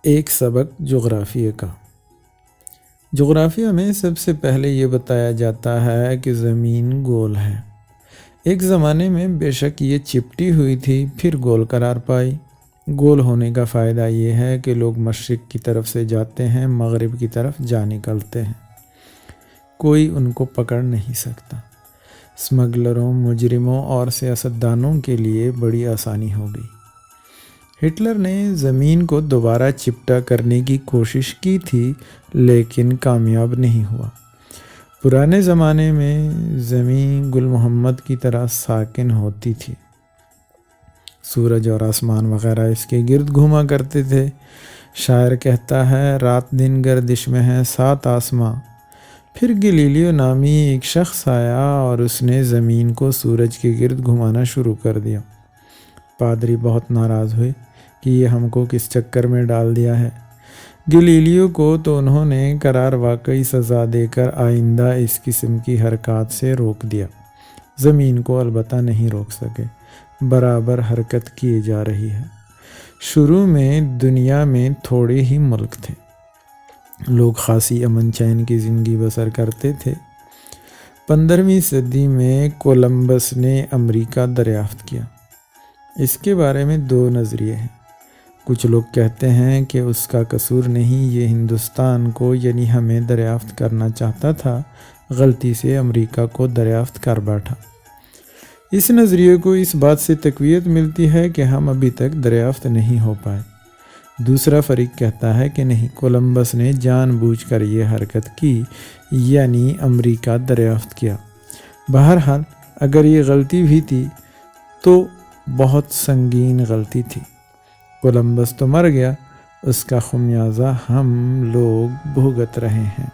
ایک سبق جغرافیہ کا۔ جغرافیہ میں سب سے پہلے یہ بتایا جاتا ہے کہ زمین گول ہے۔ ایک زمانے میں بے شک یہ چپٹی ہوئی تھی، پھر گول قرار پائی۔ گول ہونے کا فائدہ یہ ہے کہ لوگ مشرق کی طرف سے جاتے ہیں، مغرب کی طرف جا نکلتے ہیں، کوئی ان کو پکڑ نہیں سکتا۔ اسمگلروں، مجرموں اور سیاستدانوں کے لیے بڑی آسانی ہو گئی۔ ہٹلر نے زمین کو دوبارہ چپٹا کرنے کی کوشش کی تھی، لیکن کامیاب نہیں ہوا۔ پرانے زمانے میں زمین گل محمد کی طرح ساکن ہوتی تھی۔ سورج اور آسمان وغیرہ اس کے گرد گھوما کرتے تھے۔ شاعر کہتا ہے، رات دن گردش میں ہے 7 آسماں۔ پھر گلیلیو نامی ایک شخص آیا اور اس نے زمین کو سورج کے گرد گھمانا شروع کر دیا۔ پادری بہت ناراض ہوئے کہ یہ ہم کو کس چکر میں ڈال دیا ہے۔ گلیلیو کو تو انہوں نے قرار واقعی سزا دے کر آئندہ اس قسم کی حرکات سے روک دیا۔ زمین کو البتہ نہیں روک سکے، برابر حرکت کیے جا رہی ہے۔ شروع میں دنیا میں تھوڑے ہی ملک تھے، لوگ خاصی امن چین کی زندگی بسر کرتے تھے۔ 15ویں صدی میں کولمبس نے امریکہ دریافت کیا۔ اس کے بارے میں 2 نظریے ہیں۔ کچھ لوگ کہتے ہیں کہ اس کا قصور نہیں، یہ ہندوستان کو یعنی ہمیں دریافت کرنا چاہتا تھا، غلطی سے امریکہ کو دریافت کر بیٹھا۔ اس نظریے کو اس بات سے تقویت ملتی ہے کہ ہم ابھی تک دریافت نہیں ہو پائے۔ دوسرا فریق کہتا ہے کہ نہیں، کولمبس نے جان بوجھ کر یہ حرکت کی، یعنی امریکہ دریافت کیا۔ بہرحال اگر یہ غلطی بھی تھی تو بہت سنگین غلطی تھی۔ کولمبس تو مر گیا، اس کا خمیازہ ہم لوگ بھگت رہے ہیں۔